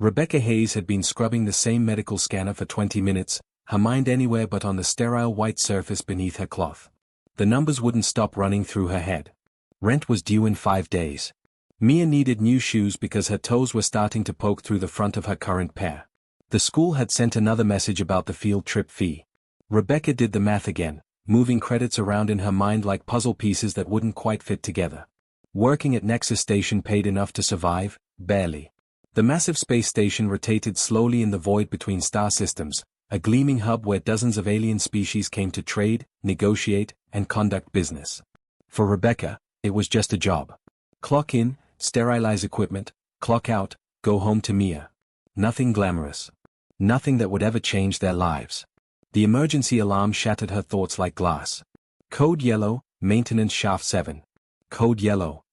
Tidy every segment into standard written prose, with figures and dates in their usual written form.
Rebecca Hayes had been scrubbing the same medical scanner for 20 minutes, her mind anywhere but on the sterile white surface beneath her cloth. The numbers wouldn't stop running through her head. Rent was due in 5 days. Mia needed new shoes because her toes were starting to poke through the front of her current pair. The school had sent another message about the field trip fee. Rebecca did the math again, moving credits around in her mind like puzzle pieces that wouldn't quite fit together. Working at Nexus Station paid enough to survive, barely. The massive space station rotated slowly in the void between star systems, a gleaming hub where dozens of alien species came to trade, negotiate, and conduct business. For Rebecca, it was just a job. Clock in, sterilize equipment, clock out, go home to Mia. Nothing glamorous. Nothing that would ever change their lives. The emergency alarm shattered her thoughts like glass. Code yellow, maintenance shaft 7. Code yellow.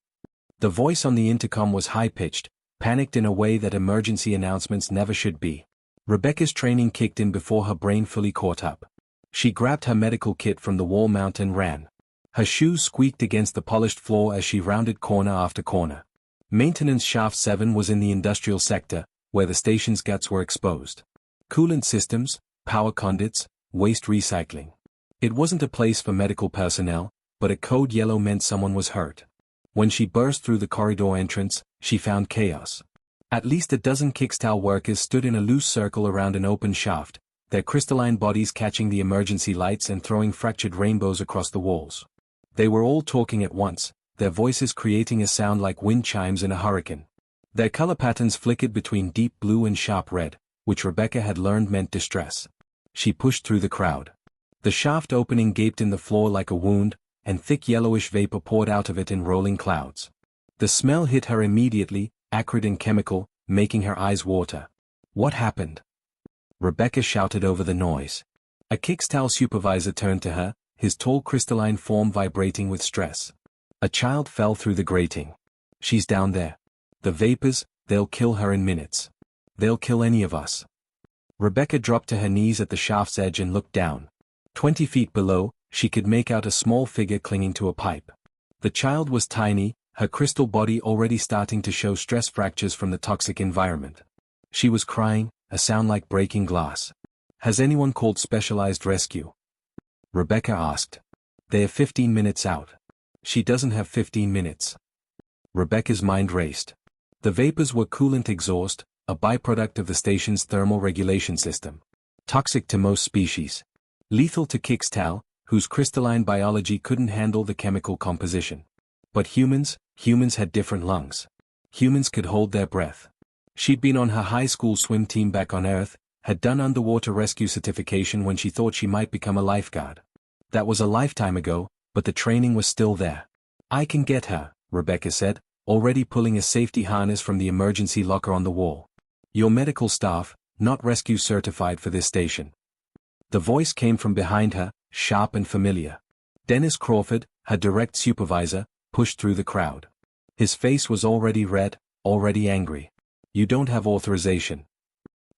The voice on the intercom was high-pitched, panicked in a way that emergency announcements never should be. Rebecca's training kicked in before her brain fully caught up. She grabbed her medical kit from the wall mount and ran. Her shoes squeaked against the polished floor as she rounded corner after corner. Maintenance shaft 7 was in the industrial sector, where the station's guts were exposed. Coolant systems, power conduits, waste recycling. It wasn't a place for medical personnel, but a code yellow meant someone was hurt. When she burst through the corridor entrance, she found chaos. At least a dozen Kickstal workers stood in a loose circle around an open shaft, their crystalline bodies catching the emergency lights and throwing fractured rainbows across the walls. They were all talking at once, their voices creating a sound like wind chimes in a hurricane. Their color patterns flickered between deep blue and sharp red, which Rebecca had learned meant distress. She pushed through the crowd. The shaft opening gaped in the floor like a wound, and thick yellowish vapor poured out of it in rolling clouds. The smell hit her immediately, acrid and chemical, making her eyes water. What happened? Rebecca shouted over the noise. A Kickstal supervisor turned to her, his tall crystalline form vibrating with stress. A child fell through the grating. She's down there. The vapors, they'll kill her in minutes. They'll kill any of us. Rebecca dropped to her knees at the shaft's edge and looked down. 20 feet below, she could make out a small figure clinging to a pipe. The child was tiny, her crystal body already starting to show stress fractures from the toxic environment. She was crying, a sound like breaking glass. Has anyone called specialized rescue? Rebecca asked. They're 15 minutes out. She doesn't have 15 minutes. Rebecca's mind raced. The vapors were coolant exhaust, a byproduct of the station's thermal regulation system. Toxic to most species. Lethal to Kickstal, whose crystalline biology couldn't handle the chemical composition. But humans had different lungs. Humans could hold their breath. She'd been on her high school swim team back on Earth, had done underwater rescue certification when she thought she might become a lifeguard. That was a lifetime ago, but the training was still there. I can get her, Rebecca said, already pulling a safety harness from the emergency locker on the wall. Your medical staff, not rescue certified for this station. The voice came from behind her, sharp and familiar. Dennis Crawford, her direct supervisor, pushed through the crowd. His face was already red, already angry. You don't have authorization.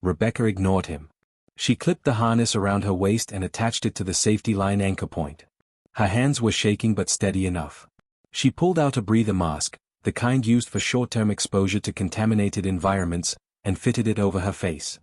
Rebecca ignored him. She clipped the harness around her waist and attached it to the safety line anchor point. Her hands were shaking but steady enough. She pulled out a breather mask, the kind used for short-term exposure to contaminated environments, and fitted it over her face.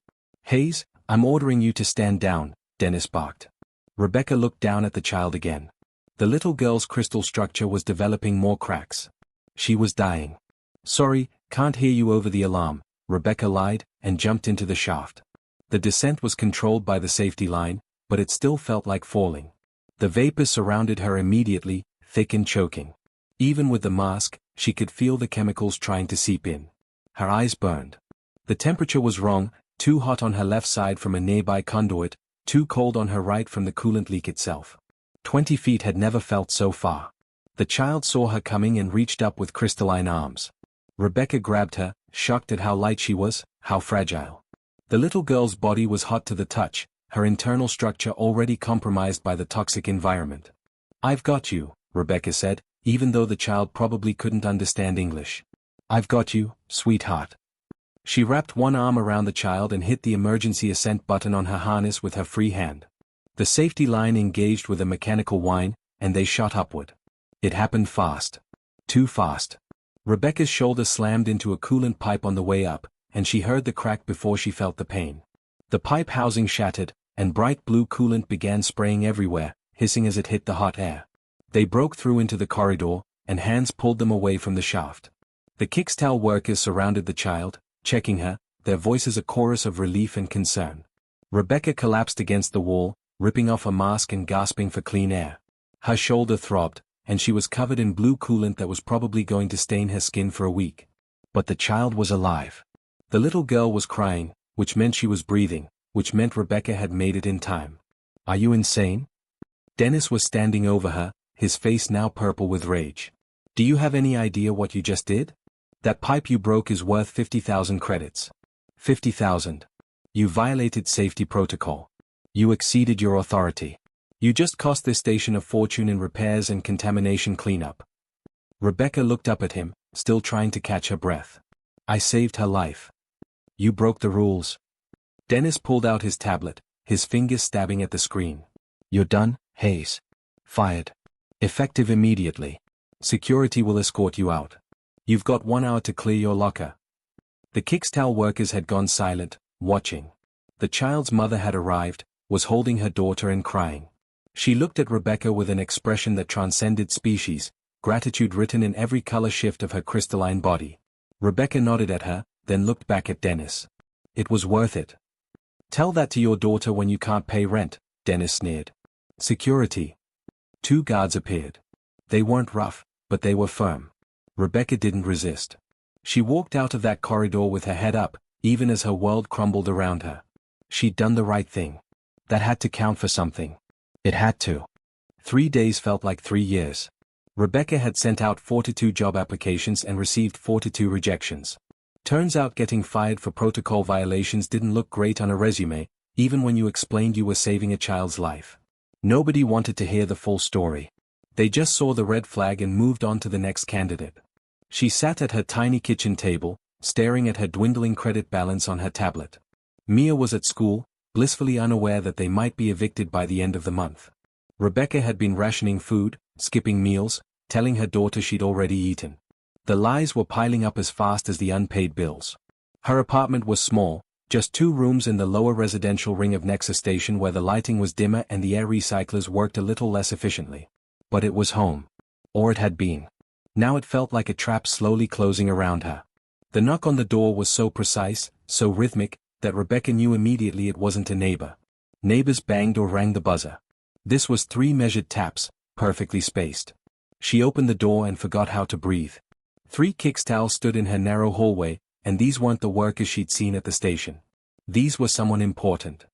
Hayes, I'm ordering you to stand down, Dennis barked. Rebecca looked down at the child again. The little girl's crystal structure was developing more cracks. She was dying. Sorry, can't hear you over the alarm, Rebecca lied, and jumped into the shaft. The descent was controlled by the safety line, but it still felt like falling. The vapors surrounded her immediately, thick and choking. Even with the mask, she could feel the chemicals trying to seep in. Her eyes burned. The temperature was wrong, too hot on her left side from a nearby conduit, too cold on her right from the coolant leak itself. 20 feet had never felt so far. The child saw her coming and reached up with crystalline arms. Rebecca grabbed her, shocked at how light she was, how fragile. The little girl's body was hot to the touch, her internal structure already compromised by the toxic environment. I've got you, Rebecca said, even though the child probably couldn't understand English. I've got you, sweetheart. She wrapped one arm around the child and hit the emergency ascent button on her harness with her free hand. The safety line engaged with a mechanical whine, and they shot upward. It happened fast. Too fast. Rebecca's shoulder slammed into a coolant pipe on the way up, and she heard the crack before she felt the pain. The pipe housing shattered, and bright blue coolant began spraying everywhere, hissing as it hit the hot air. They broke through into the corridor, and hands pulled them away from the shaft. The Kixtal workers surrounded the child, checking her, their voices a chorus of relief and concern. Rebecca collapsed against the wall, ripping off a mask and gasping for clean air. Her shoulder throbbed, and she was covered in blue coolant that was probably going to stain her skin for a week. But the child was alive. The little girl was crying, which meant she was breathing, which meant Rebecca had made it in time. Are you insane? Dennis was standing over her, his face now purple with rage. Do you have any idea what you just did? That pipe you broke is worth 50,000 credits. 50,000. You violated safety protocol. You exceeded your authority. You just cost this station a fortune in repairs and contamination cleanup. Rebecca looked up at him, still trying to catch her breath. I saved her life. You broke the rules. Dennis pulled out his tablet, his fingers stabbing at the screen. You're done, Hayes. Fired. Effective immediately. Security will escort you out. You've got 1 hour to clear your locker. The Kixtal workers had gone silent, watching. The child's mother had arrived, was holding her daughter and crying. She looked at Rebecca with an expression that transcended species, gratitude written in every color shift of her crystalline body. Rebecca nodded at her, then looked back at Dennis. It was worth it. Tell that to your daughter when you can't pay rent, Dennis sneered. Security. 2 guards appeared. They weren't rough, but they were firm. Rebecca didn't resist. She walked out of that corridor with her head up, even as her world crumbled around her. She'd done the right thing. That had to count for something. It had to. 3 days felt like 3 years. Rebecca had sent out 42 job applications and received 42 rejections. Turns out getting fired for protocol violations didn't look great on a resume, even when you explained you were saving a child's life. Nobody wanted to hear the full story. They just saw the red flag and moved on to the next candidate. She sat at her tiny kitchen table, staring at her dwindling credit balance on her tablet. Mia was at school, blissfully unaware that they might be evicted by the end of the month. Rebecca had been rationing food, skipping meals, telling her daughter she'd already eaten. The lies were piling up as fast as the unpaid bills. Her apartment was small, just 2 rooms in the lower residential ring of Nexus Station where the lighting was dimmer and the air recyclers worked a little less efficiently. But it was home. Or it had been. Now it felt like a trap slowly closing around her. The knock on the door was so precise, so rhythmic, that Rebecca knew immediately it wasn't a neighbor. Neighbors banged or rang the buzzer. This was 3 measured taps, perfectly spaced. She opened the door and forgot how to breathe. 3 Kixtal stood in her narrow hallway, and these weren't the workers she'd seen at the station. These were someone important.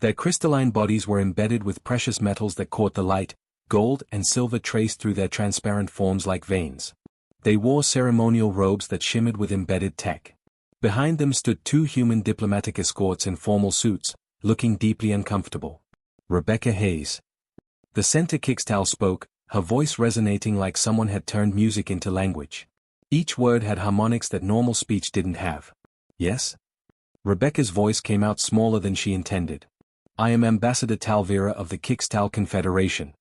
Their crystalline bodies were embedded with precious metals that caught the light, gold and silver traced through their transparent forms like veins. They wore ceremonial robes that shimmered with embedded tech. Behind them stood 2 human diplomatic escorts in formal suits, looking deeply uncomfortable. Rebecca Hayes. The center Kixtal spoke, her voice resonating like someone had turned music into language. Each word had harmonics that normal speech didn't have. Yes? Rebecca's voice came out smaller than she intended. I am Ambassador Talvira of the Kixtal Confederation.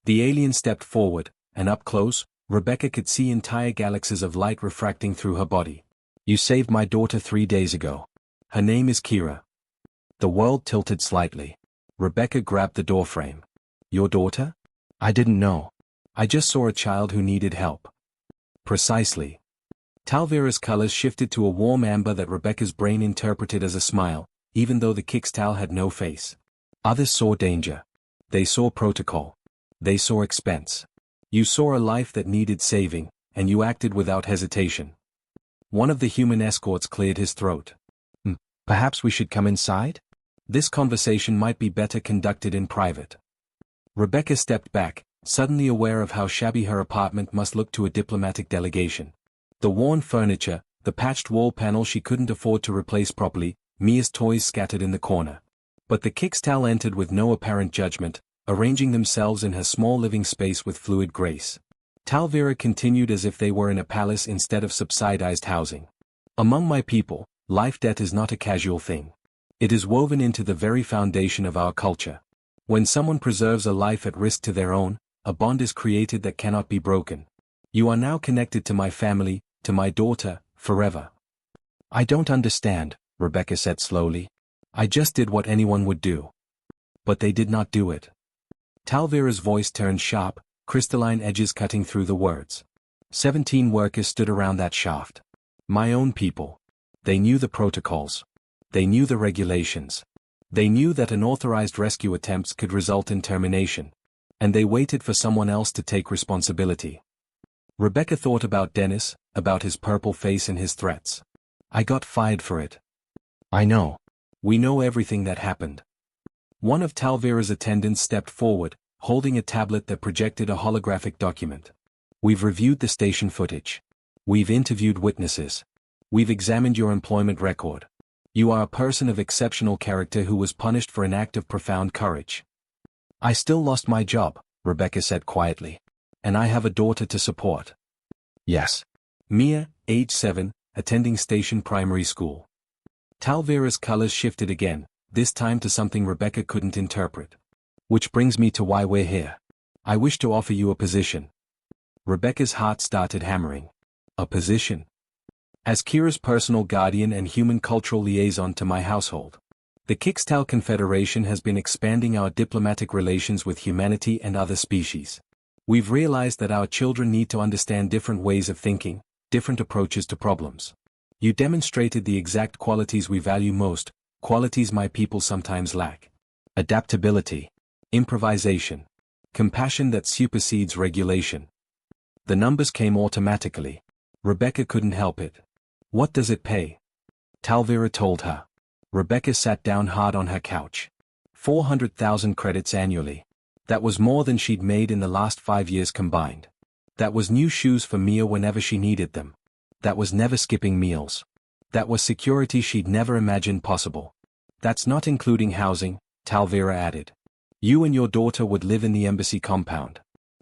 The alien stepped forward, and up close, Rebecca could see entire galaxies of light refracting through her body. You saved my daughter 3 days ago. Her name is Kira. The world tilted slightly. Rebecca grabbed the doorframe. Your daughter? I didn't know. I just saw a child who needed help. Precisely. Talvira's colors shifted to a warm amber that Rebecca's brain interpreted as a smile, even though the Kixtal had no face. Others saw danger. They saw protocol. They saw expense. You saw a life that needed saving, and you acted without hesitation. One of the human escorts cleared his throat. Perhaps we should come inside? This conversation might be better conducted in private. Rebecca stepped back, suddenly aware of how shabby her apartment must look to a diplomatic delegation. The worn furniture, the patched wall panel she couldn't afford to replace properly, Mia's toys scattered in the corner. But the Kixtal entered with no apparent judgment, arranging themselves in her small living space with fluid grace. Talvira continued as if they were in a palace instead of subsidized housing. Among my people, life debt is not a casual thing. It is woven into the very foundation of our culture. When someone preserves a life at risk to their own, a bond is created that cannot be broken. You are now connected to my family, to my daughter, forever. I don't understand, Rebecca said slowly. I just did what anyone would do. But they did not do it. Talvira's voice turned sharp, crystalline edges cutting through the words. 17 workers stood around that shaft. My own people. They knew the protocols. They knew the regulations. They knew that unauthorized rescue attempts could result in termination. And they waited for someone else to take responsibility. Rebecca thought about Dennis, about his purple face and his threats. I got fired for it. I know. We know everything that happened. One of Talvira's attendants stepped forward, holding a tablet that projected a holographic document. We've reviewed the station footage. We've interviewed witnesses. We've examined your employment record. You are a person of exceptional character who was punished for an act of profound courage. I still lost my job, Rebecca said quietly. And I have a daughter to support. Yes. Mia, age 7, attending Station Primary School. Talvira's colors shifted again, this time to something Rebecca couldn't interpret. Which brings me to why we're here. I wish to offer you a position. Rebecca's heart started hammering. A position? As Kira's personal guardian and human cultural liaison to my household. The Kixtal Confederation has been expanding our diplomatic relations with humanity and other species. We've realized that our children need to understand different ways of thinking, different approaches to problems. You demonstrated the exact qualities we value most, qualities my people sometimes lack. Adaptability. Improvisation. Compassion that supersedes regulation. The numbers came automatically. Rebecca couldn't help it. What does it pay? Talvira told her. Rebecca sat down hard on her couch. 400,000 credits annually. That was more than she'd made in the last 5 years combined. That was new shoes for Mia whenever she needed them. That was never skipping meals. That was security she'd never imagined possible. That's not including housing, Talvira added. You and your daughter would live in the embassy compound.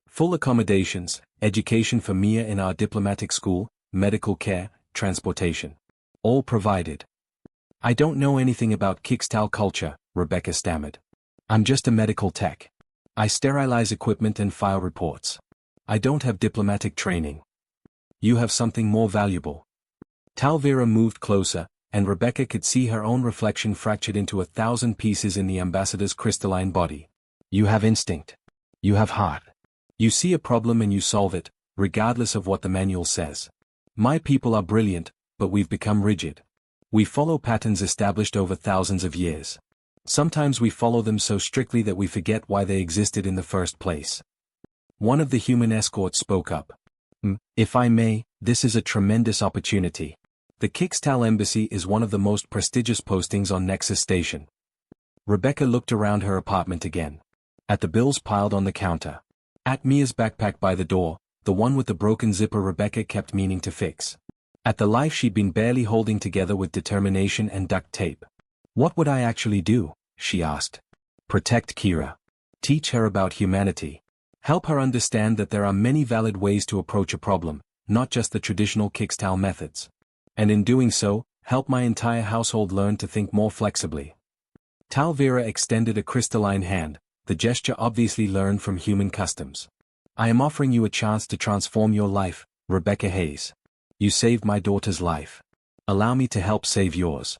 Full accommodations, education for Mia in our diplomatic school, medical care, transportation. All provided. I don't know anything about Kixtal culture, Rebecca stammered. I'm just a medical tech. I sterilize equipment and file reports. I don't have diplomatic training. You have something more valuable. Talvira moved closer, and Rebecca could see her own reflection fractured into 1,000 pieces in the ambassador's crystalline body. You have instinct. You have heart. You see a problem and you solve it, regardless of what the manual says. My people are brilliant, but we've become rigid. We follow patterns established over thousands of years. Sometimes we follow them so strictly that we forget why they existed in the first place. One of the human escorts spoke up. If I may, this is a tremendous opportunity. The Kixtal Embassy is one of the most prestigious postings on Nexus Station. Rebecca looked around her apartment again. At the bills piled on the counter. At Mia's backpack by the door, the one with the broken zipper Rebecca kept meaning to fix. At the life she'd been barely holding together with determination and duct tape. What would I actually do? She asked. Protect Kira. Teach her about humanity. Help her understand that there are many valid ways to approach a problem, not just the traditional Kixtal methods. And in doing so, help my entire household learn to think more flexibly. Talvira extended a crystalline hand, the gesture obviously learned from human customs. I am offering you a chance to transform your life, Rebecca Hayes. You saved my daughter's life. Allow me to help save yours.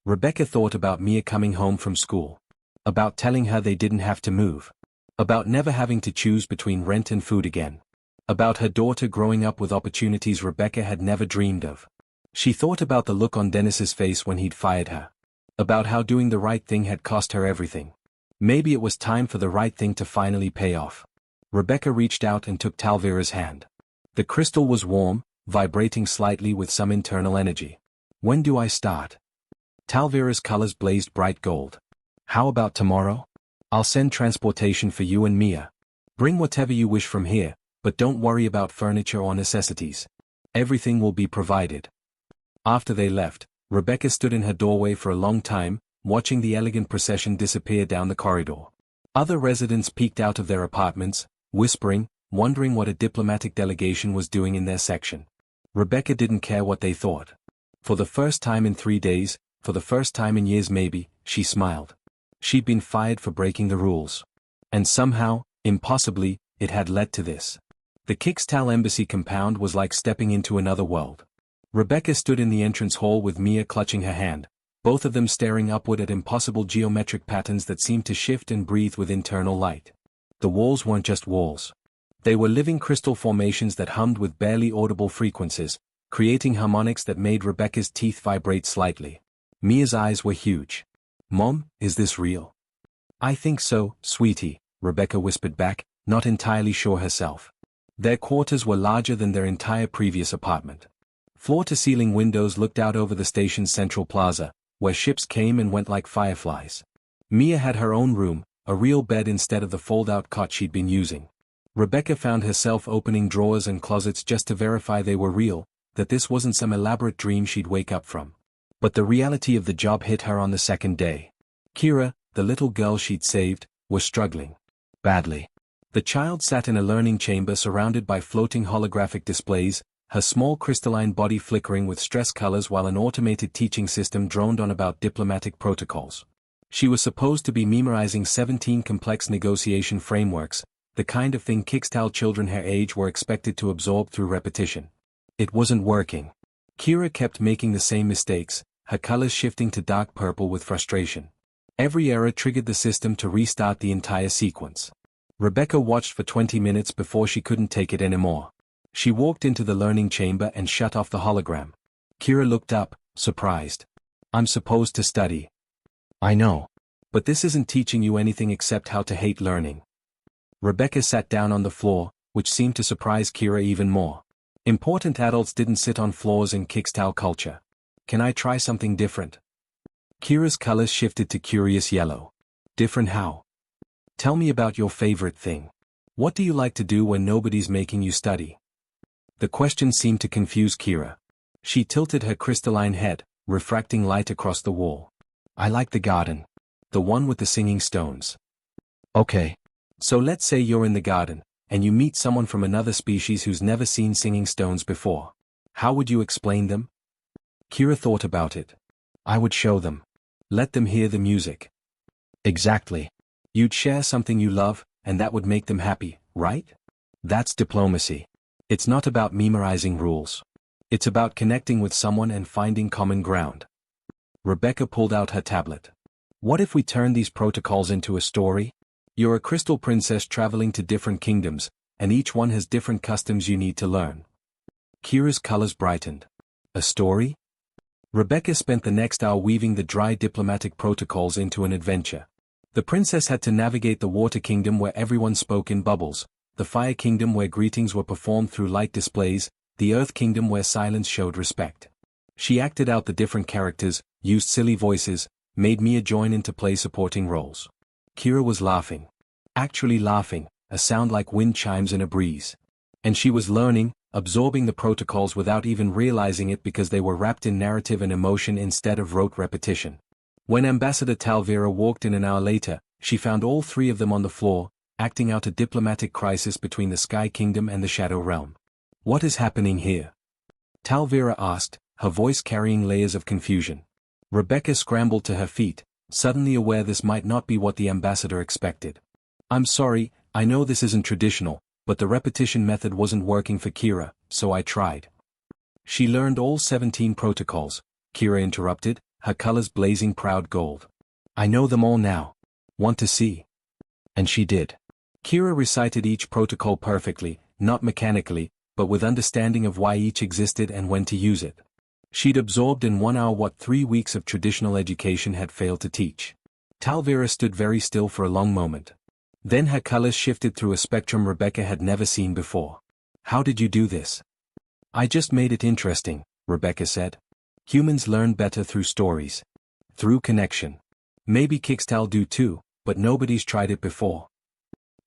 Rebecca thought about Mia coming home from school. About telling her they didn't have to move. About never having to choose between rent and food again. About her daughter growing up with opportunities Rebecca had never dreamed of. She thought about the look on Dennis's face when he'd fired her. About how doing the right thing had cost her everything. Maybe it was time for the right thing to finally pay off. Rebecca reached out and took Talvira's hand. The crystal was warm, vibrating slightly with some internal energy. When do I start? Talvira's colors blazed bright gold. How about tomorrow? I'll send transportation for you and Mia. Bring whatever you wish from here, but don't worry about furniture or necessities. Everything will be provided. After they left, Rebecca stood in her doorway for a long time, watching the elegant procession disappear down the corridor. Other residents peeked out of their apartments, whispering, wondering what a diplomatic delegation was doing in their section. Rebecca didn't care what they thought. For the first time in 3 days, for the first time in years maybe, she smiled. She'd been fired for breaking the rules. And somehow, impossibly, it had led to this. The Kixtal Embassy compound was like stepping into another world. Rebecca stood in the entrance hall with Mia clutching her hand, both of them staring upward at impossible geometric patterns that seemed to shift and breathe with internal light. The walls weren't just walls. They were living crystal formations that hummed with barely audible frequencies, creating harmonics that made Rebecca's teeth vibrate slightly. Mia's eyes were huge. "Mom, is this real?" "I think so, sweetie," Rebecca whispered back, not entirely sure herself. Their quarters were larger than their entire previous apartment. Floor-to-ceiling windows looked out over the station's central plaza, where ships came and went like fireflies. Mia had her own room, a real bed instead of the fold-out cot she'd been using. Rebecca found herself opening drawers and closets just to verify they were real, that this wasn't some elaborate dream she'd wake up from. But the reality of the job hit her on the second day. Kira, the little girl she'd saved, was struggling. Badly. The child sat in a learning chamber surrounded by floating holographic displays, her small crystalline body flickering with stress colors while an automated teaching system droned on about diplomatic protocols. She was supposed to be memorizing 17 complex negotiation frameworks, the kind of thing Kickstal children her age were expected to absorb through repetition. It wasn't working. Kira kept making the same mistakes, her colors shifting to dark purple with frustration. Every error triggered the system to restart the entire sequence. Rebecca watched for 20 minutes before she couldn't take it anymore. She walked into the learning chamber and shut off the hologram. Kira looked up, surprised. "I'm supposed to study." "I know. But this isn't teaching you anything except how to hate learning." Rebecca sat down on the floor, which seemed to surprise Kira even more. Important adults didn't sit on floors in Kickstal culture. "Can I try something different?" Kira's colors shifted to curious yellow. "Different how?" "Tell me about your favorite thing. What do you like to do when nobody's making you study?" The question seemed to confuse Kira. She tilted her crystalline head, refracting light across the wall. "I like the garden. The one with the singing stones." "Okay. So let's say you're in the garden, and you meet someone from another species who's never seen singing stones before. How would you explain them?" Kira thought about it. "I would show them. Let them hear the music." "Exactly. You'd share something you love, and that would make them happy, right? That's diplomacy. It's not about memorizing rules. It's about connecting with someone and finding common ground." Rebecca pulled out her tablet. "What if we turn these protocols into a story? You're a crystal princess traveling to different kingdoms, and each one has different customs you need to learn." Kira's colors brightened. "A story?" Rebecca spent the next hour weaving the dry diplomatic protocols into an adventure. The princess had to navigate the Water Kingdom where everyone spoke in bubbles, the Fire Kingdom where greetings were performed through light displays, the Earth Kingdom where silence showed respect. She acted out the different characters, used silly voices, made Mia join in to play supporting roles. Kira was laughing. Actually laughing, a sound like wind chimes in a breeze. And she was learning, absorbing the protocols without even realizing it because they were wrapped in narrative and emotion instead of rote repetition. When Ambassador Talvira walked in an hour later, she found all three of them on the floor, acting out a diplomatic crisis between the Sky Kingdom and the Shadow Realm. "What is happening here?" Talvira asked, her voice carrying layers of confusion. Rebecca scrambled to her feet, suddenly aware this might not be what the ambassador expected. "I'm sorry, I know this isn't traditional, but the repetition method wasn't working for Kira, so I tried." "She learned all 17 protocols," Kira interrupted, her colors blazing proud gold. "I know them all now. Want to see?" And she did. Kira recited each protocol perfectly, not mechanically, but with understanding of why each existed and when to use it. She'd absorbed in 1 hour what 3 weeks of traditional education had failed to teach. Talvira stood very still for a long moment. Then her colors shifted through a spectrum Rebecca had never seen before. "How did you do this?" "I just made it interesting," Rebecca said. "Humans learn better through stories. Through connection. Maybe Kickstal do too, but nobody's tried it before."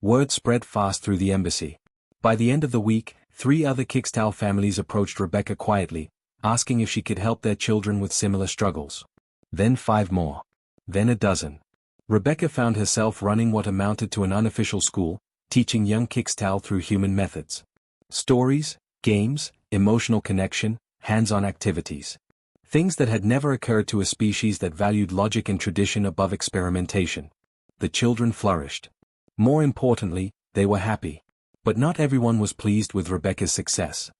Word spread fast through the embassy. By the end of the week, 3 other Kickstal families approached Rebecca quietly, asking if she could help their children with similar struggles. Then 5 more. Then a dozen. Rebecca found herself running what amounted to an unofficial school, teaching young Kickstal through human methods. Stories, games, emotional connection, hands-on activities. Things that had never occurred to a species that valued logic and tradition above experimentation. The children flourished. More importantly, they were happy. But not everyone was pleased with Rebecca's success.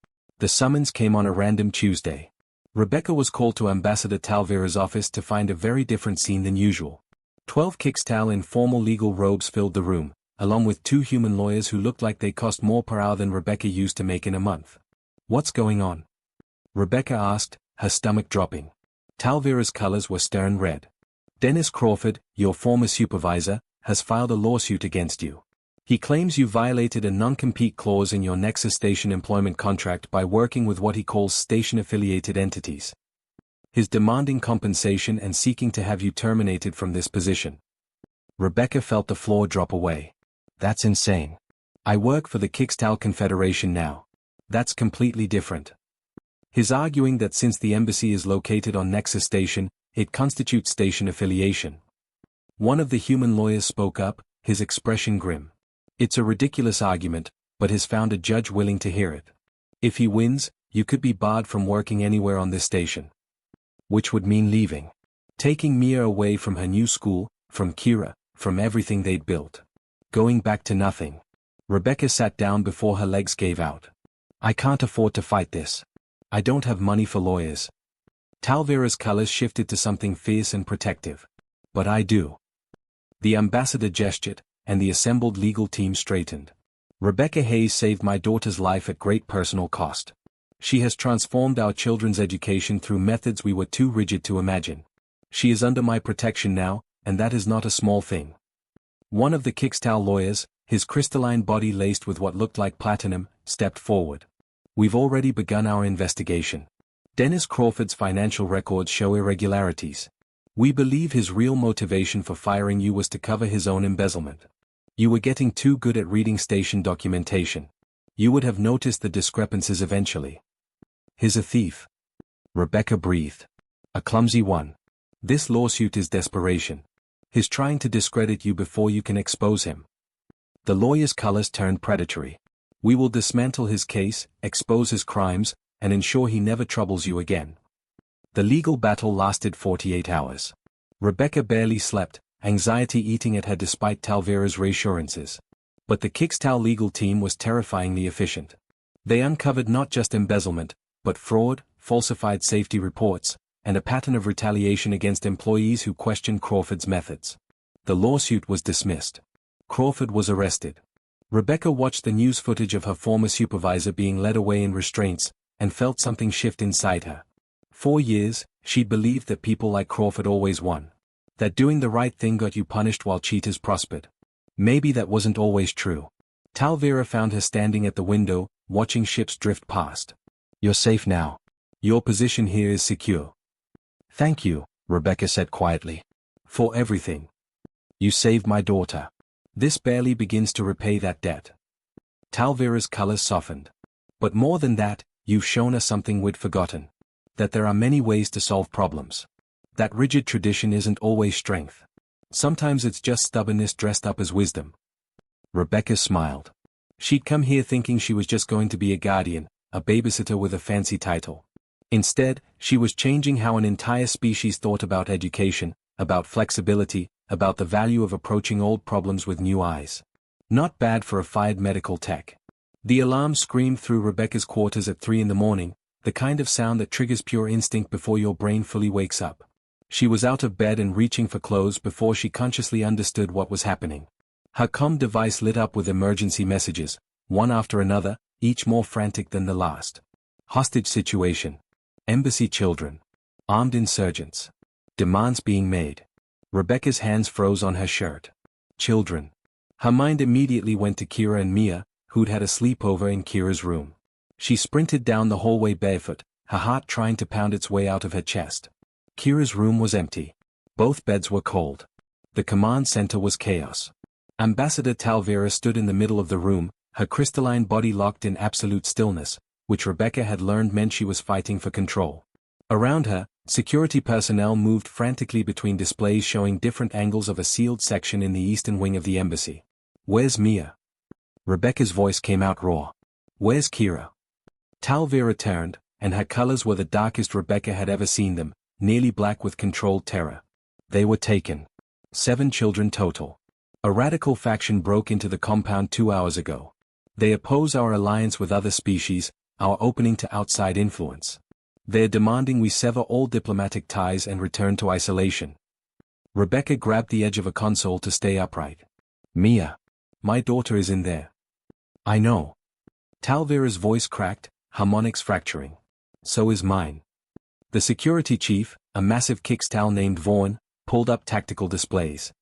The summons came on a random Tuesday. Rebecca was called to Ambassador Talvera's office to find a very different scene than usual. 12 Kickstal in formal legal robes filled the room, along with 2 human lawyers who looked like they cost more per hour than Rebecca used to make in a month. "What's going on?" Rebecca asked, her stomach dropping. Talvera's colors were stern red. "Dennis Crawford, your former supervisor, has filed a lawsuit against you. He claims you violated a non-compete clause in your Nexus Station employment contract by working with what he calls station-affiliated entities. He's demanding compensation and seeking to have you terminated from this position." Rebecca felt the floor drop away. "That's insane. I work for the Kickstal Confederation now. That's completely different." He's arguing that since the embassy is located on Nexus Station, it constitutes station affiliation. One of the human lawyers spoke up, his expression grim. "It's a ridiculous argument, but has found a judge willing to hear it. If he wins, you could be barred from working anywhere on this station." Which would mean leaving. Taking Mia away from her new school, from Kira, from everything they'd built. Going back to nothing. Rebecca sat down before her legs gave out. "I can't afford to fight this. I don't have money for lawyers." Talvera's colors shifted to something fierce and protective. "But I do." The ambassador gestured, and the assembled legal team straightened. "Rebecca Hayes saved my daughter's life at great personal cost. She has transformed our children's education through methods we were too rigid to imagine. She is under my protection now, and that is not a small thing." One of the Kickstal lawyers, his crystalline body laced with what looked like platinum, stepped forward. "We've already begun our investigation. Dennis Crawford's financial records show irregularities. We believe his real motivation for firing you was to cover his own embezzlement. You were getting too good at reading station documentation. You would have noticed the discrepancies eventually." "He's a thief." Rebecca breathed. "A clumsy one. This lawsuit is desperation. He's trying to discredit you before you can expose him." The lawyer's colors turned predatory. "We will dismantle his case, expose his crimes, and ensure he never troubles you again." The legal battle lasted 48 hours. Rebecca barely slept, anxiety eating at her despite Talvera's reassurances. But the Kickstal legal team was terrifyingly efficient. They uncovered not just embezzlement, but fraud, falsified safety reports, and a pattern of retaliation against employees who questioned Crawford's methods. The lawsuit was dismissed. Crawford was arrested. Rebecca watched the news footage of her former supervisor being led away in restraints, and felt something shift inside her. For years, she'd believed that people like Crawford always won. That doing the right thing got you punished while cheaters prospered. Maybe that wasn't always true. Talvera found her standing at the window, watching ships drift past. "You're safe now. Your position here is secure." "Thank you," Rebecca said quietly. "For everything. You saved my daughter. This barely begins to repay that debt." Talvera's colors softened. "But more than that, you've shown us something we'd forgotten. That there are many ways to solve problems. That rigid tradition isn't always strength. Sometimes it's just stubbornness dressed up as wisdom." Rebecca smiled. She'd come here thinking she was just going to be a guardian, a babysitter with a fancy title. Instead, she was changing how an entire species thought about education, about flexibility, about the value of approaching old problems with new eyes. Not bad for a fired medical tech. The alarm screamed through Rebecca's quarters at 3 in the morning, the kind of sound that triggers pure instinct before your brain fully wakes up. She was out of bed and reaching for clothes before she consciously understood what was happening. Her comm device lit up with emergency messages, one after another, each more frantic than the last. Hostage situation. Embassy children. Armed insurgents. Demands being made. Rebecca's hands froze on her shirt. Children. Her mind immediately went to Kira and Mia, who'd had a sleepover in Kira's room. She sprinted down the hallway barefoot, her heart trying to pound its way out of her chest. Kira's room was empty. Both beds were cold. The command center was chaos. Ambassador Talvera stood in the middle of the room, her crystalline body locked in absolute stillness, which Rebecca had learned meant she was fighting for control. Around her, security personnel moved frantically between displays showing different angles of a sealed section in the eastern wing of the embassy. "Where's Mia?" Rebecca's voice came out raw. "Where's Kira?" Talvera turned, and her colors were the darkest Rebecca had ever seen them, nearly black with controlled terror. "They were taken. 7 children total. A radical faction broke into the compound 2 hours ago. They oppose our alliance with other species, our opening to outside influence. They're demanding we sever all diplomatic ties and return to isolation. Rebecca grabbed the edge of a console to stay upright. Mia. My daughter is in there. I know. Talvira's voice cracked, harmonics fracturing. So is mine. The security chief, a massive Kickstal named Vaughn, pulled up tactical displays.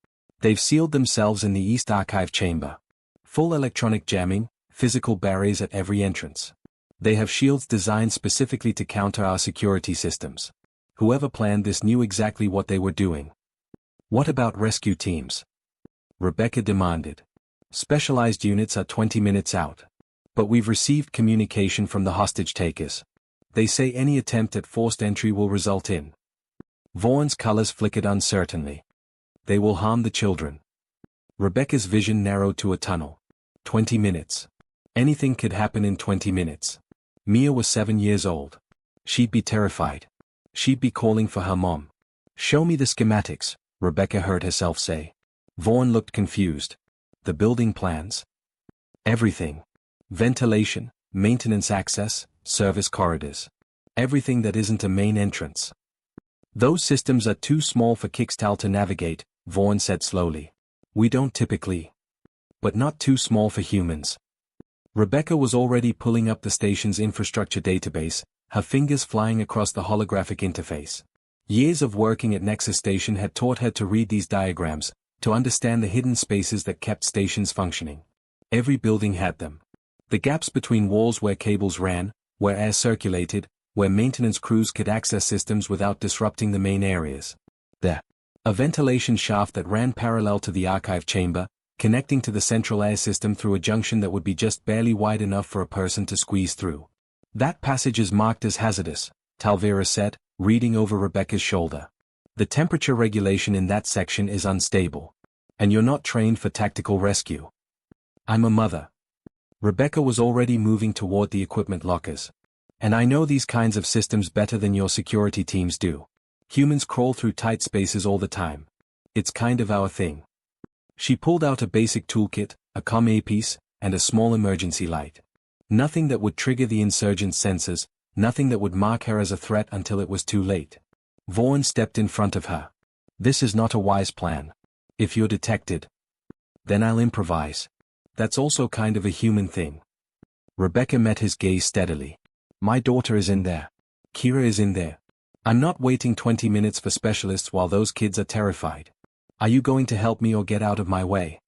They've sealed themselves in the East Archive chamber. Full electronic jamming, physical barriers at every entrance. They have shields designed specifically to counter our security systems. Whoever planned this knew exactly what they were doing. What about rescue teams? Rebecca demanded. Specialized units are 20 minutes out. But we've received communication from the hostage takers. They say any attempt at forced entry will result in. Vaughn's colors flickered uncertainly. They will harm the children. Rebecca's vision narrowed to a tunnel. 20 minutes. Anything could happen in 20 minutes. Mia was 7 years old. She'd be terrified. She'd be calling for her mom. Show me the schematics, Rebecca heard herself say. Vaughn looked confused. The building plans? Everything. Ventilation, maintenance access, service corridors. Everything that isn't a main entrance. Those systems are too small for Kickstal to navigate, Vaughn said slowly. We don't typically. But not too small for humans. Rebecca was already pulling up the station's infrastructure database, her fingers flying across the holographic interface. Years of working at Nexus Station had taught her to read these diagrams, to understand the hidden spaces that kept stations functioning. Every building had them. The gaps between walls where cables ran, where air circulated, where maintenance crews could access systems without disrupting the main areas. There. A ventilation shaft that ran parallel to the archive chamber, connecting to the central air system through a junction that would be just barely wide enough for a person to squeeze through. That passage is marked as hazardous, Talvira said, reading over Rebecca's shoulder. The temperature regulation in that section is unstable. And you're not trained for tactical rescue. I'm a mother. Rebecca was already moving toward the equipment lockers. And I know these kinds of systems better than your security teams do. Humans crawl through tight spaces all the time. It's kind of our thing. She pulled out a basic toolkit, a comm earpiece, and a small emergency light. Nothing that would trigger the insurgent's sensors, nothing that would mark her as a threat until it was too late. Vaughn stepped in front of her. This is not a wise plan. If you're detected, then I'll improvise. That's also kind of a human thing. Rebecca met his gaze steadily. My daughter is in there. Kira is in there. I'm not waiting 20 minutes for specialists while those kids are terrified. Are you going to help me or get out of my way?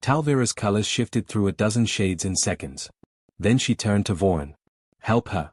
Talvira's colors shifted through a dozen shades in seconds. Then she turned to Vaughn. Help her.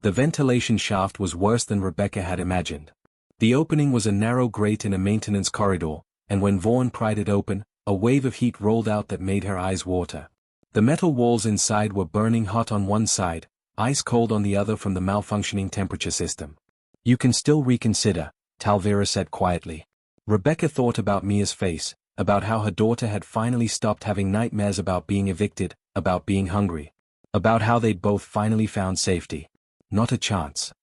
The ventilation shaft was worse than Rebecca had imagined. The opening was a narrow grate in a maintenance corridor, and when Vaughn pried it open, a wave of heat rolled out that made her eyes water. The metal walls inside were burning hot on one side, ice cold on the other from the malfunctioning temperature system. You can still reconsider, Talvira said quietly. Rebecca thought about Mia's face, about how her daughter had finally stopped having nightmares about being evicted, about being hungry. About how they'd both finally found safety. Not a chance.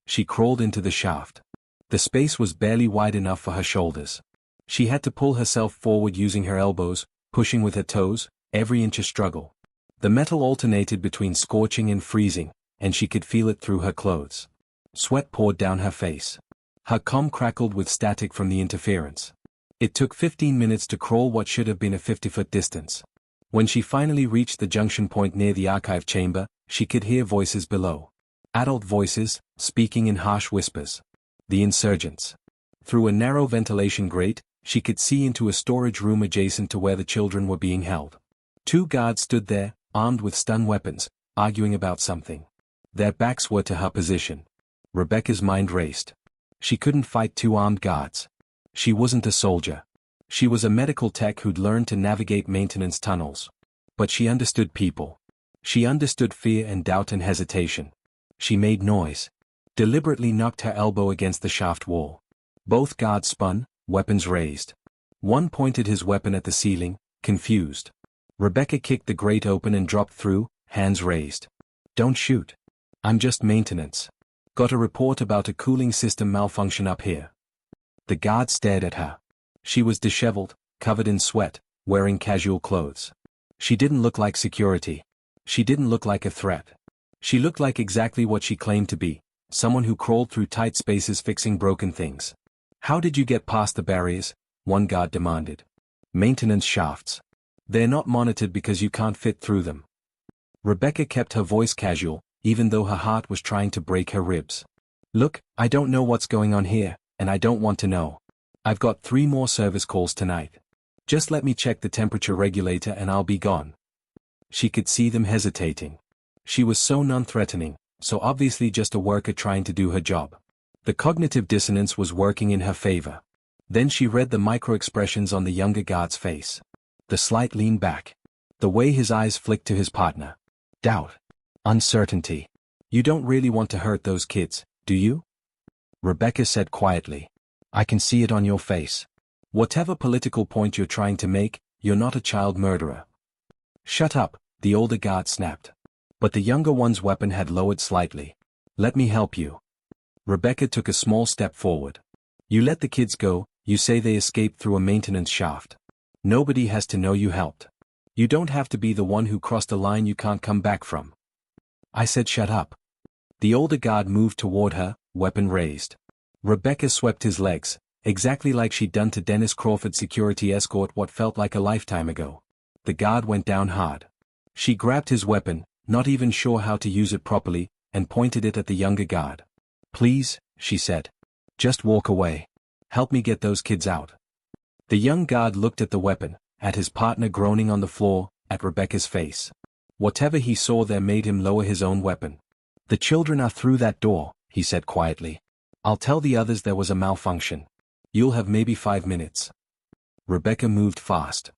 She crawled into the shaft. The space was barely wide enough for her shoulders. She had to pull herself forward using her elbows, pushing with her toes, every inch a struggle. The metal alternated between scorching and freezing, and she could feel it through her clothes. Sweat poured down her face. Her comm crackled with static from the interference. It took 15 minutes to crawl what should have been a 50-foot distance. When she finally reached the junction point near the archive chamber, she could hear voices below. Adult voices, speaking in harsh whispers. The insurgents. Through a narrow ventilation grate, she could see into a storage room adjacent to where the children were being held. 2 guards stood there, armed with stun weapons, arguing about something. Their backs were to her position. Rebecca's mind raced. She couldn't fight 2 armed guards. She wasn't a soldier. She was a medical tech who'd learned to navigate maintenance tunnels. But she understood people. She understood fear and doubt and hesitation. She made noise. Deliberately knocked her elbow against the shaft wall. Both guards spun, weapons raised. One pointed his weapon at the ceiling, confused. Rebecca kicked the grate open and dropped through, hands raised. Don't shoot. I'm just maintenance. Got a report about a cooling system malfunction up here. The guard stared at her. She was disheveled, covered in sweat, wearing casual clothes. She didn't look like security. She didn't look like a threat. She looked like exactly what she claimed to be, someone who crawled through tight spaces fixing broken things. How did you get past the barriers? One guard demanded. Maintenance shafts. They're not monitored because you can't fit through them. Rebecca kept her voice casual, even though her heart was trying to break her ribs. Look, I don't know what's going on here, and I don't want to know. I've got 3 more service calls tonight. Just let me check the temperature regulator and I'll be gone. She could see them hesitating. She was so non-threatening, so obviously just a worker trying to do her job. The cognitive dissonance was working in her favor. Then she read the micro-expressions on the younger guard's face. The slight lean back. The way his eyes flicked to his partner. Doubt. Uncertainty. You don't really want to hurt those kids, do you? Rebecca said quietly. I can see it on your face. Whatever political point you're trying to make, you're not a child murderer. Shut up, the older guard snapped. But the younger one's weapon had lowered slightly. Let me help you. Rebecca took a small step forward. You let the kids go, you say they escaped through a maintenance shaft. Nobody has to know you helped. You don't have to be the one who crossed a line you can't come back from. I said shut up. The older guard moved toward her, weapon raised. Rebecca swept his legs, exactly like she'd done to Dennis Crawford's security escort what felt like a lifetime ago. The guard went down hard. She grabbed his weapon, not even sure how to use it properly, and pointed it at the younger guard. Please, she said. Just walk away. Help me get those kids out. The young guard looked at the weapon, at his partner groaning on the floor, at Rebecca's face. Whatever he saw there made him lower his own weapon. The children are through that door, he said quietly. I'll tell the others there was a malfunction. You'll have maybe 5 minutes. Rebecca moved fast.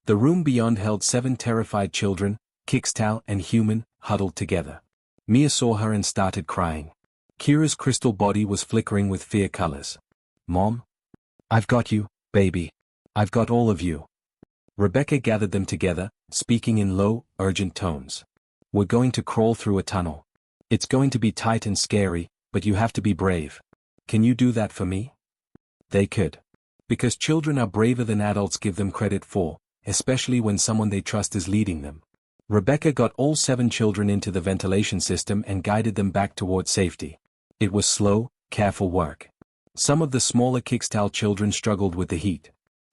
The room beyond held 7 terrified children, Kixtal and Human, huddled together. Mia saw her and started crying. Kira's crystal body was flickering with fear colors. Mom? I've got you, baby. I've got all of you. Rebecca gathered them together, speaking in low, urgent tones. We're going to crawl through a tunnel. It's going to be tight and scary, but you have to be brave. Can you do that for me? They could. Because children are braver than adults give them credit for, especially when someone they trust is leading them. Rebecca got all 7 children into the ventilation system and guided them back toward safety. It was slow, careful work. Some of the smaller Kixtal children struggled with the heat.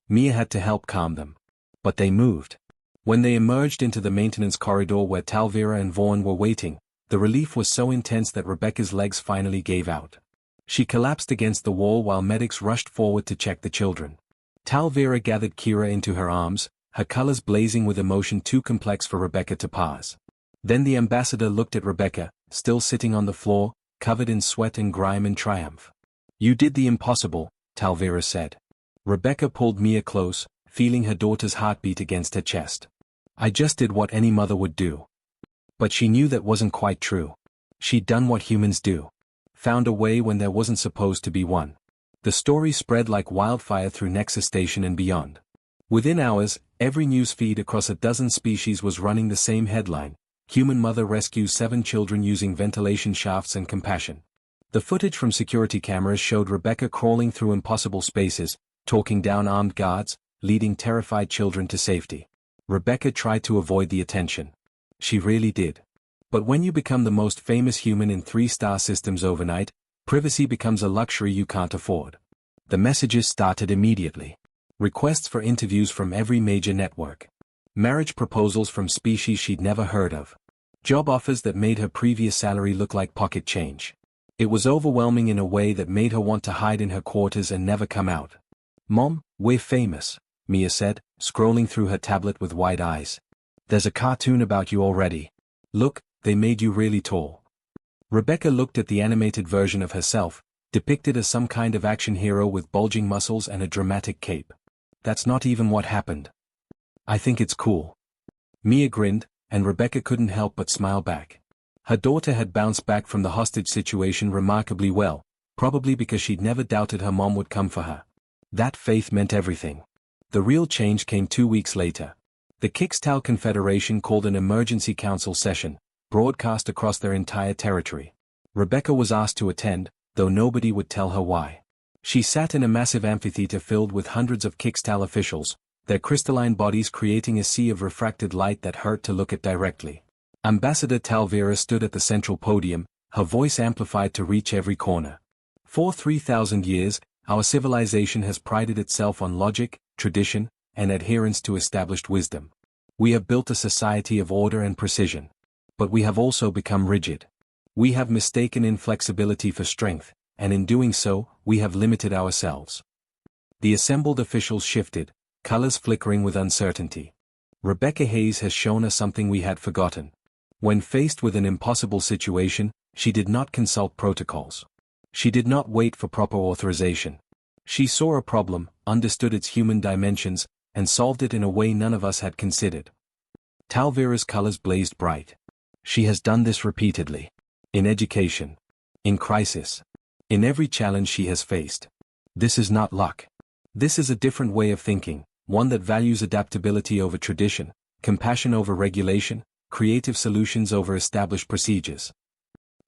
Mia had to help calm them. But they moved. When they emerged into the maintenance corridor where Talvira and Vaughn were waiting, the relief was so intense that Rebecca's legs finally gave out. She collapsed against the wall while medics rushed forward to check the children. Talvira gathered Kira into her arms, her colors blazing with emotion too complex for Rebecca to parse. Then the ambassador looked at Rebecca, still sitting on the floor, covered in sweat and grime in triumph. You did the impossible, Talvira said. Rebecca pulled Mia close, feeling her daughter's heartbeat against her chest. I just did what any mother would do. But she knew that wasn't quite true. She'd done what humans do. Found a way when there wasn't supposed to be one. The story spread like wildfire through Nexus Station and beyond. Within hours, every news feed across a dozen species was running the same headline: Human mother rescues 7 children using ventilation shafts and compassion. The footage from security cameras showed Rebecca crawling through impossible spaces, talking down armed guards, leading terrified children to safety. Rebecca tried to avoid the attention. She really did. But when you become the most famous human in 3-star systems overnight, privacy becomes a luxury you can't afford. The messages started immediately. Requests for interviews from every major network. Marriage proposals from species she'd never heard of. Job offers that made her previous salary look like pocket change. It was overwhelming in a way that made her want to hide in her quarters and never come out. Mom, we're famous, Mia said, scrolling through her tablet with wide eyes. There's a cartoon about you already. Look, they made you really tall. Rebecca looked at the animated version of herself, depicted as some kind of action hero with bulging muscles and a dramatic cape. That's not even what happened. I think it's cool. Mia grinned, and Rebecca couldn't help but smile back. Her daughter had bounced back from the hostage situation remarkably well, probably because she'd never doubted her mom would come for her. That faith meant everything. The real change came 2 weeks later. The Kixtal Confederation called an emergency council session, broadcast across their entire territory. Rebecca was asked to attend, though nobody would tell her why. She sat in a massive amphitheater filled with hundreds of Kixtal officials, their crystalline bodies creating a sea of refracted light that hurt to look at directly. Ambassador Talvera stood at the central podium, her voice amplified to reach every corner. For 3,000 years, our civilization has prided itself on logic, tradition, and adherence to established wisdom. We have built a society of order and precision. But we have also become rigid. We have mistaken inflexibility for strength, and in doing so, we have limited ourselves. The assembled officials shifted, colors flickering with uncertainty. Rebecca Hayes has shown us something we had forgotten. When faced with an impossible situation, she did not consult protocols. She did not wait for proper authorization. She saw a problem, understood its human dimensions, and solved it in a way none of us had considered. Talvera's colors blazed bright. She has done this repeatedly. In education. In crisis. In every challenge she has faced. This is not luck. This is a different way of thinking, one that values adaptability over tradition, compassion over regulation, creative solutions over established procedures.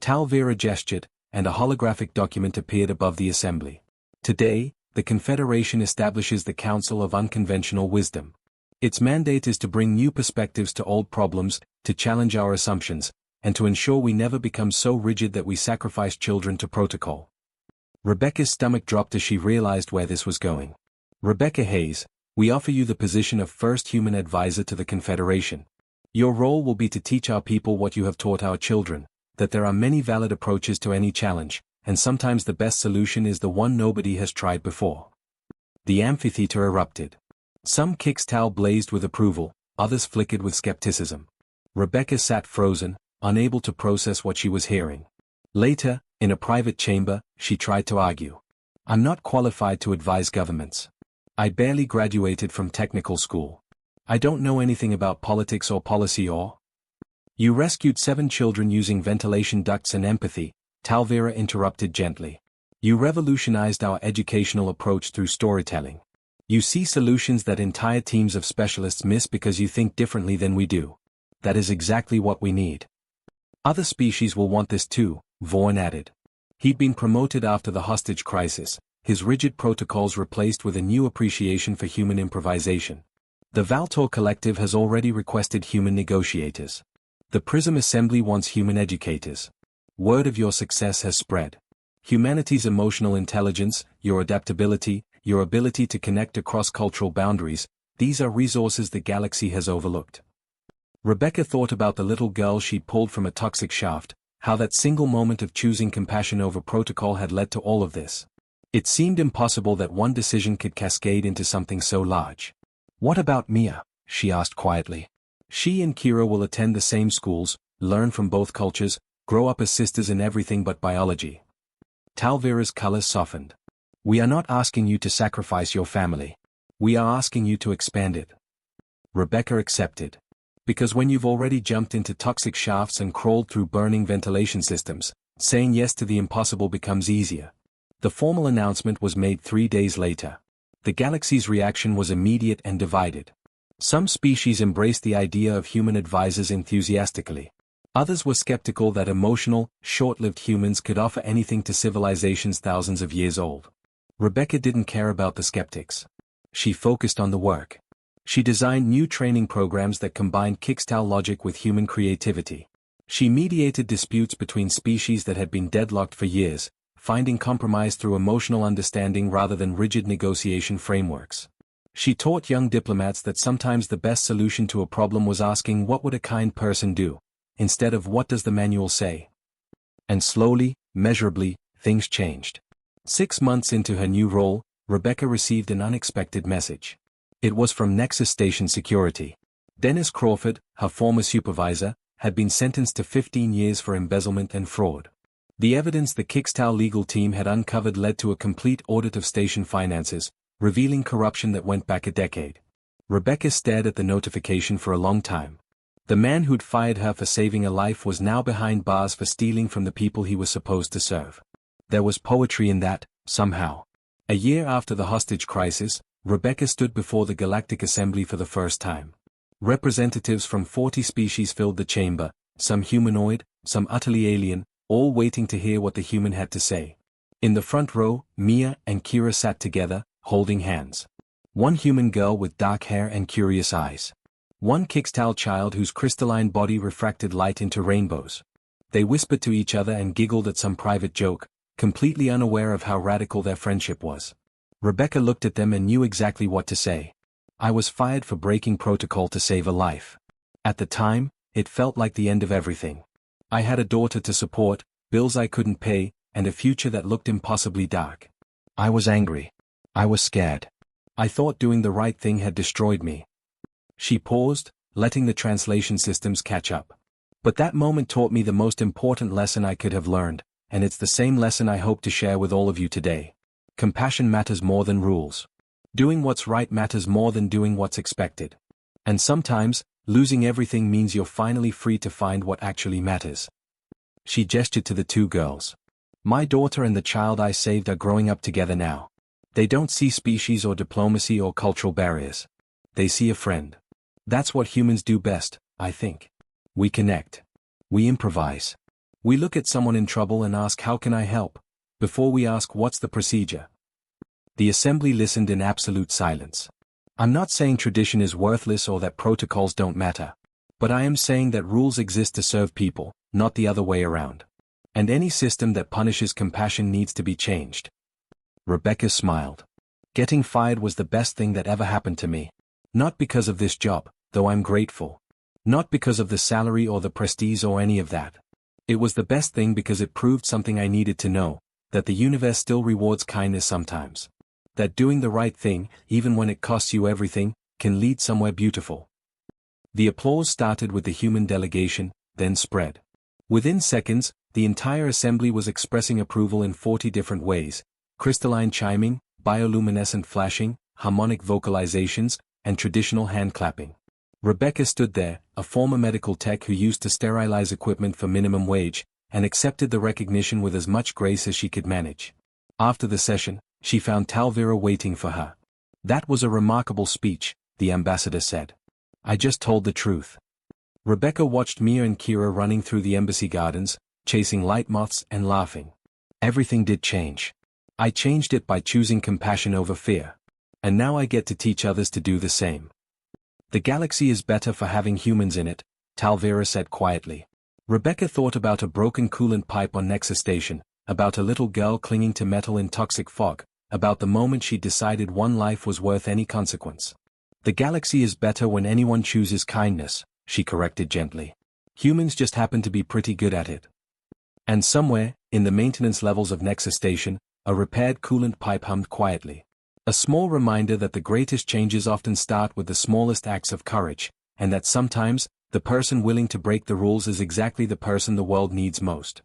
Talvera gestured, and a holographic document appeared above the assembly. Today, the Confederation establishes the Council of Unconventional Wisdom. Its mandate is to bring new perspectives to old problems, to challenge our assumptions, and to ensure we never become so rigid that we sacrifice children to protocol. Rebecca's stomach dropped as she realized where this was going. Rebecca Hayes, we offer you the position of first human advisor to the Confederation. Your role will be to teach our people what you have taught our children, that there are many valid approaches to any challenge, and sometimes the best solution is the one nobody has tried before. The amphitheater erupted. Some Kixtal blazed with approval, others flickered with skepticism. Rebecca sat frozen, unable to process what she was hearing. Later, in a private chamber, she tried to argue. I'm not qualified to advise governments. I barely graduated from technical school. I don't know anything about politics or policy or... You rescued 7 children using ventilation ducts and empathy, Talvera interrupted gently. You revolutionized our educational approach through storytelling. You see solutions that entire teams of specialists miss because you think differently than we do. That is exactly what we need. Other species will want this too, Vaughan added. He'd been promoted after the hostage crisis, his rigid protocols replaced with a new appreciation for human improvisation. The Valtor Collective has already requested human negotiators. The Prism Assembly wants human educators. Word of your success has spread. Humanity's emotional intelligence, your adaptability, your ability to connect across cultural boundaries, these are resources the galaxy has overlooked. Rebecca thought about the little girl she'd pulled from a toxic shaft, how that single moment of choosing compassion over protocol had led to all of this. It seemed impossible that one decision could cascade into something so large. What about Mia? She asked quietly. She and Kira will attend the same schools, learn from both cultures, grow up as sisters in everything but biology. Talvera's colors softened. We are not asking you to sacrifice your family. We are asking you to expand it. Rebecca accepted. Because when you've already jumped into toxic shafts and crawled through burning ventilation systems, saying yes to the impossible becomes easier. The formal announcement was made 3 days later. The galaxy's reaction was immediate and divided. Some species embraced the idea of human advisors enthusiastically. Others were skeptical that emotional, short-lived humans could offer anything to civilizations thousands of years old. Rebecca didn't care about the skeptics. She focused on the work. She designed new training programs that combined Kixtal logic with human creativity. She mediated disputes between species that had been deadlocked for years, finding compromise through emotional understanding rather than rigid negotiation frameworks. She taught young diplomats that sometimes the best solution to a problem was asking what would a kind person do, instead of what does the manual say. And slowly, measurably, things changed. 6 months into her new role, Rebecca received an unexpected message. It was from Nexus Station Security. Dennis Crawford, her former supervisor, had been sentenced to 15 years for embezzlement and fraud. The evidence the Kixtal legal team had uncovered led to a complete audit of station finances, revealing corruption that went back a decade. Rebecca stared at the notification for a long time. The man who'd fired her for saving a life was now behind bars for stealing from the people he was supposed to serve. There was poetry in that, somehow. A year after the hostage crisis, Rebecca stood before the Galactic Assembly for the first time. Representatives from 40 species filled the chamber, some humanoid, some utterly alien, all waiting to hear what the human had to say. In the front row, Mia and Kira sat together, holding hands. One human girl with dark hair and curious eyes. One Kixtal child whose crystalline body refracted light into rainbows. They whispered to each other and giggled at some private joke, completely unaware of how radical their friendship was. Rebecca looked at them and knew exactly what to say. I was fired for breaking protocol to save a life. At the time, it felt like the end of everything. I had a daughter to support, bills I couldn't pay, and a future that looked impossibly dark. I was angry. I was scared. I thought doing the right thing had destroyed me. She paused, letting the translation systems catch up. But that moment taught me the most important lesson I could have learned, and it's the same lesson I hope to share with all of you today. Compassion matters more than rules. Doing what's right matters more than doing what's expected. And sometimes, losing everything means you're finally free to find what actually matters. She gestured to the two girls. My daughter and the child I saved are growing up together now. They don't see species or diplomacy or cultural barriers. They see a friend. That's what humans do best, I think. We connect. We improvise. We look at someone in trouble and ask, how can I help? Before we ask, what's the procedure? The assembly listened in absolute silence. I'm not saying tradition is worthless or that protocols don't matter. But I am saying that rules exist to serve people, not the other way around. And any system that punishes compassion needs to be changed. Rebecca smiled. Getting fired was the best thing that ever happened to me. Not because of this job, though I'm grateful. Not because of the salary or the prestige or any of that. It was the best thing because it proved something I needed to know, that the universe still rewards kindness sometimes. That doing the right thing, even when it costs you everything, can lead somewhere beautiful. The applause started with the human delegation, then spread. Within seconds, the entire assembly was expressing approval in 40 different ways: crystalline chiming, bioluminescent flashing, harmonic vocalizations, and traditional hand clapping. Rebecca stood there, a former medical tech who used to sterilize equipment for minimum wage, and accepted the recognition with as much grace as she could manage. After the session, she found Talvira waiting for her. That was a remarkable speech, the ambassador said. I just told the truth. Rebecca watched Mia and Kira running through the embassy gardens, chasing light moths and laughing. Everything did change. I changed it by choosing compassion over fear. And now I get to teach others to do the same. The galaxy is better for having humans in it, Talvira said quietly. Rebecca thought about a broken coolant pipe on Nexus Station, about a little girl clinging to metal in toxic fog, about the moment she decided one life was worth any consequence. The galaxy is better when anyone chooses kindness, she corrected gently. Humans just happen to be pretty good at it. And somewhere, in the maintenance levels of Nexus Station, a repaired coolant pipe hummed quietly. A small reminder that the greatest changes often start with the smallest acts of courage, and that sometimes, the person willing to break the rules is exactly the person the world needs most.